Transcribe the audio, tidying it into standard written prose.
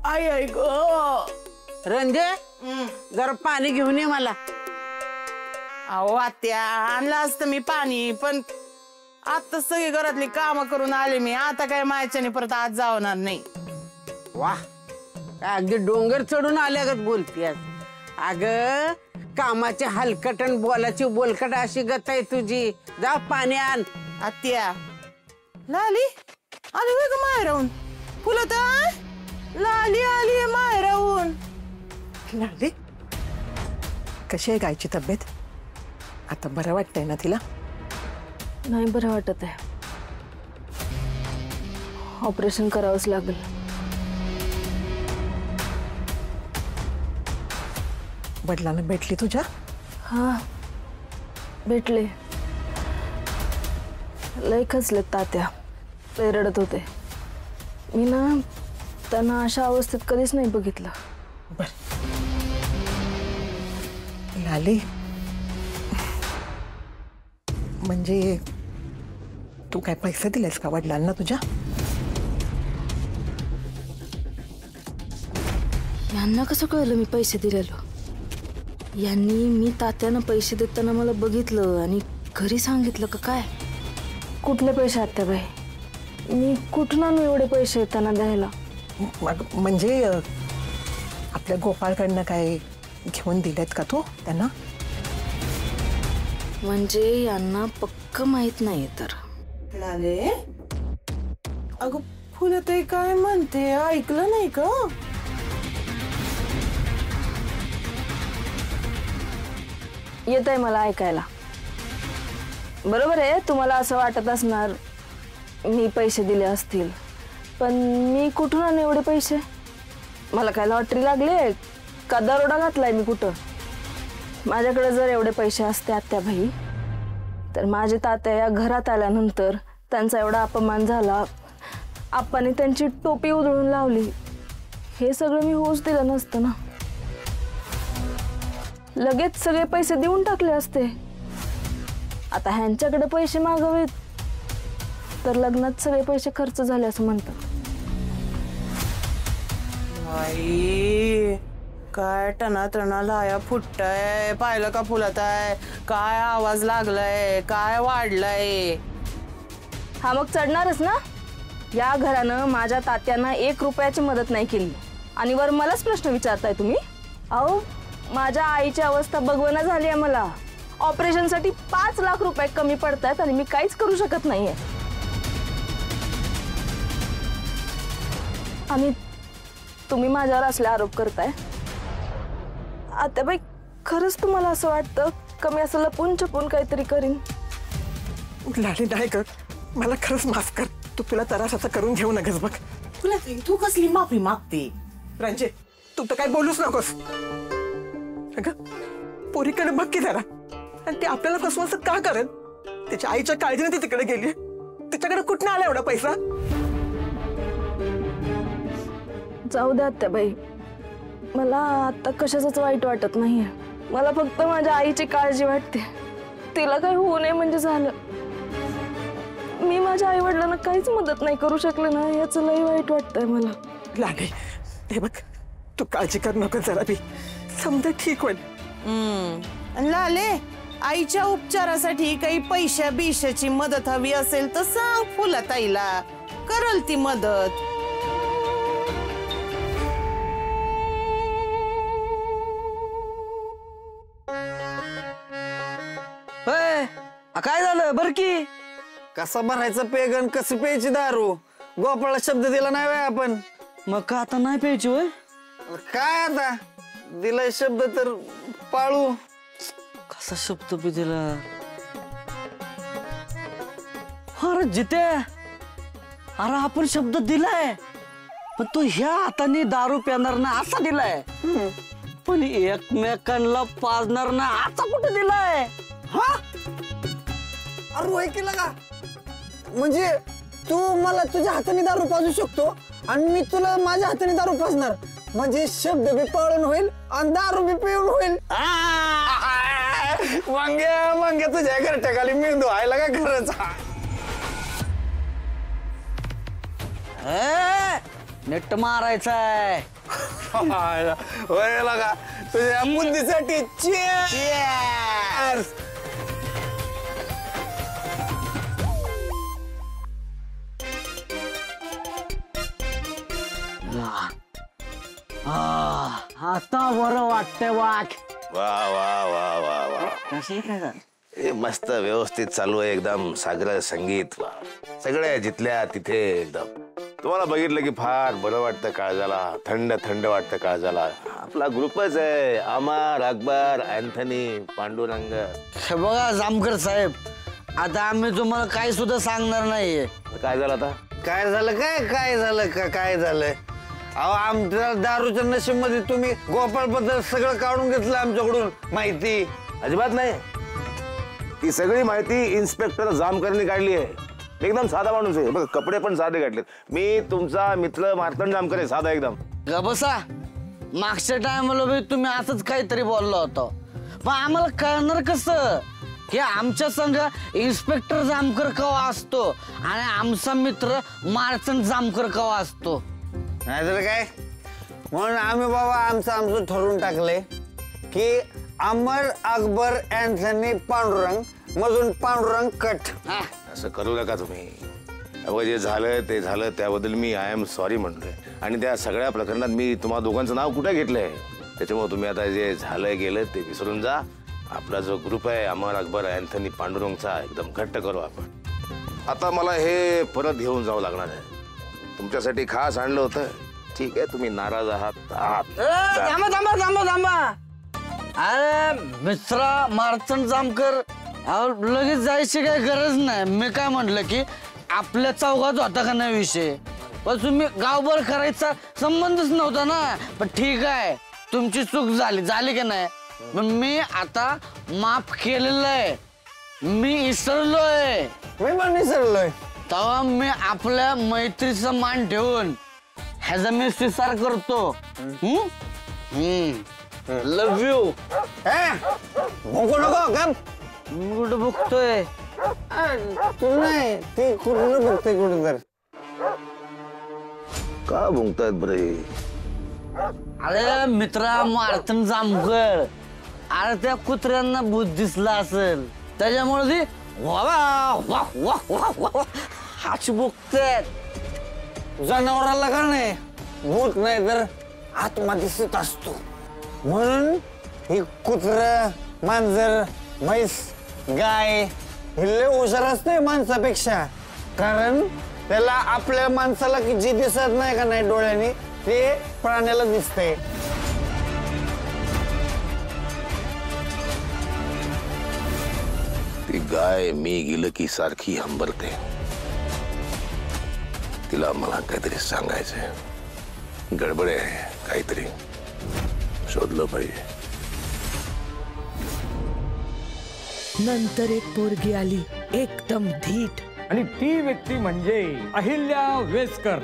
आई आई ग रंजे जरा पाणी घेऊन ये मला. अहो आत्या आणलं असतं मी पाणी, पण आता सगळी घरातली काम करून आले मी. आता काय मायच्याने परत आज जावणार नाही. वा अगदी डोंगर चढून आल्यागत बोलतीयस. अग कामाची हलकटन बोलाची बोलकट अशी गत आहे तुझी. जा पाणी आण. आत्या लाली आली होय ग माहेराहून. फुलत लाली आली माहेराहून. लाली कशी आहे गायची तब्येत? आता बरं वाटतंय ना तिला? नाही बरं वाटत आहे. ऑपरेशन करावंच लागेल. वडिलांना भेटली तुझ्या? हा भेटले. लय खचले तात्या. लय रडत होते. मी ना त्यांना अशा अवस्थेत कधीच नाही बघितलं. बर लाली, म्हणजे तू काय पैसे दिलेस का वडिलांना तुझ्या? यांना कसं कळलं मी पैसे दिलेलो? यांनी मी तात्यानं पैसे देताना मला बघितलं आणि घरी सांगितलं का काय? कुठले पैसे आत्याबाई? मी कुठून आणू एवढे पैसे त्यांना द्यायला? म्हणजे आपल्या गोपाळकडनं काय घेऊन दिलेत का तू त्यांना? म्हणजे यांना पक्क माहित नाही तर. लाले अगं फुलत काय म्हणते ऐकलं नाही का? येत आहे मला ऐकायला. बरोबर आहे, तुम्हाला असं वाटत असणार मी पैसे दिले असतील, पण मी कुठून आणू एवढे पैसे? मला काय लॉटरी लागले का दरोडा घातलाय मी कुठं? माझ्याकडे जर एवढे पैसे असते आत्याबाई तर माझे तात्या या घरात आल्यानंतर त्यांचा एवढा अपमान झाला, आप्पाने त्यांची टोपी उधळून लावली, हे सगळं मी होऊच दिलं नसतं ना. लगेच सगळे पैसे देऊन टाकले असते. आता ह्यांच्याकडे पैसे मागावेत तर लग्नात सगळे पैसे खर्च झाले असं म्हणतात. आई काय टना लाया फुटताय. पाहिलं का फुलत आहे? काय आवाज लागलाय, काय वाढलाय? हा मग चढणारच ना. या घरानं माझ्या तात्यांना 1 रुपयाची मदत नाही केली आणि वर मलाच प्रश्न विचारताय तुम्ही? अहो माझ्या आईची अवस्था बघवणं झाली आहे मला. ऑपरेशनसाठी 5 लाख रुपये कमी पडतायत आणि मी काहीच करू शकत नाहीये. आणि तुम्ही माझ्यावर असले आरोप करताय. आत्याबाई खरंच तुम्हाला असं वाटतं का मी असं लपून छपून काहीतरी करीन? लाली नाही कर, मला खरंच माफ कर. तू तुला त्रास असं करून घेऊ नकस बघ. तुला तू कसली माफी मागते? रंजे तू तर काय बोलूच नकोस. अगं पोरीकडे बघ की जरा. आणि ते आपल्याला फसवायचं का करत? त्याच्या आईच्या काळजीने ती तिकडे गेली. तिच्याकडे कुठनं आला एवढा पैसा? जाऊ द्या आत्याबाई, मला आता कशाचंच वाईट वाटत नाहीये. मला फक्त माझ्या आईची काळजी वाटते. तिला काही होऊ नये म्हणजे झालं. मी माझ्या आई वडिलांना काहीच मदत नाही करू शकले ना, याचं लई वाईट वाटतंय मला. लागे ते बघ, तू काळजी कर नको जरा बी. समजा ठीक होईल. लाले आईच्या उपचारासाठी काही पैशा बिशाची मदत हवी असेल तर सांग फुलताईला, करल ती मदत. काय झालं बर की? कसा भरायचं पेगन, कशी प्यायची दारू? गोपाळला शब्द दिला नाही वय आपण. मग का आता नाही प्यायची वय? काय आता दिलाय शब्द तर पाळू. कसा शब्द बी दिला? अरे जिते, अरे आपण शब्द दिलाय पण तू ह्या हाताने दारू पिणार ना असा दिलाय, पण एकमेकांना पाजणार ना असा कुठे दिलाय? हा अरे होय केला का? म्हणजे तू मला तुझ्या हाताने दारू पाजू शकतो आणि मी तुला माझ्या हाताने दारू पाजणार, म्हणजे शब्द बी पाळून होईल आणि दारू बी पिऊन होईल. वांग्या तुझ्या घरच्या खाली मेंदू आयला का खरंच? नेट मारायचंय. होय लगा तुझ्या बुद्धीसाठी cheers. आता बरं वाटतंय वाघ. वा वा वा वा वा कशी काय झालं? हे मस्त व्यवस्थित चालू आहे एकदम. सागर संगीत सगळ्या जिथल्या तिथे एकदम. तुम्हाला बघितलं की फार बरं वाटतं काळजाला, थंड थंड वाटतं काळजाला. आपला ग्रुपच आहे, अमर, अकबर, अँथनी, पांडुरंग. हे बघा जामकर साहेब, आता आम्ही तुम्हाला काही सुद्धा सांगणार नाहीये. काय झालं आता? काय झालं काय झालं काय झालं? अहो आमच्या दारूच्या नशेमध्ये तुम्ही गोपाळ बद्दल सगळं काढून घेतलं आमच्याकडून माहिती. अजिबात नाही. ती सगळी माहिती इन्स्पेक्टर जामकरनी काढली आहे. एकदम साधा माणूस आहे बघ, कपडे पण साधे घातलेत. मी तुमचा मित्र मार्तंड जामकर आहे, साधा एकदम. गबसा, मागच्या टायमाला बी तुम्ही असंच काहीतरी बोललो होतो, पण आम्हाला कळणार कसं की आमच्या संघ इन्स्पेक्टर जामकर कवा असतो आणि आमचा मित्र मार्तंड जामकर कवा असतो. नाहीतर काय, म्हणून आम्ही बाबा आमचं ठरवून टाकलंय की अमर, अकबर, अँथनी, पांडुरंग मधून पांडुरंग कट. असं करू नका तुम्ही. अगं जे झालं ते झालं, त्याबद्दल मी आय एम सॉरी म्हणतोय. आणि त्या सगळ्या प्रकरणात मी तुम्हा दोघांचं नाव कुठे घेतलंय, त्याच्यामुळे तुम्ही आता जे झालंय गेलं ते विसरून जा. आपला जो ग्रुप आहे अमर, अकबर, अँथनी, पांडुरंगचा एकदम घट्ट करू आपण. आता मला हे परत घेऊन जावं लागणार आहे. तुमच्यासाठी खास आणलं होतं. ठीक आहे, तुम्ही नाराज आहात. थांबा थांबा थांबा थांबा. अरे मित्रा मार्तंड जामकर, लगेच जायची काही गरज नाही. मी काय म्हटलं की आपल्या चौघात होता का नाही विषय, पण तुम्ही गावभर करायचा संबंधच नव्हता ना. पण ठीक आहे, तुमची चूक झाली की नाही, पण मी आता माफ केलेलं आहे. मी इसरलोय. मी पण विसरलोय. तेव्हा मी आपल्या मैत्रीचा मान ठेवून ह्याचा मी स्वीकार करतो. लव यू. भोगू नको का? मी कुठं बघतोय? तू नाही, ते कुठं बघतोय कुठं तर. का भुंकतायत बरे? अरे मित्रा मार्तंड जामकर, अरे त्या कुत्र्यांना भूत दिसला असेल, त्याच्यामुळे ती हाच बघतायत. जनावराला का नाही भूत नाही तर आत्मा दिसत असतो, म्हणून ही कुत्र, मांजर, म्हैस, गाय हे लय हुशार असते माणसापेक्षा. कारण त्याला आपल्या माणसाला जे दिसत नाही का नाही डोळ्याने, ते प्राण्याला दिसते. ती गाय मी गेलं की सारखी हंबरते. तिला मला काहीतरी सांगायचंय. गडबड आहे, काहीतरी शोधलं पाहिजे. नंतर एक पोरगी आली, एकदम धीट, आणि ती व्यक्ती म्हणजे अहिल्या वेसकर.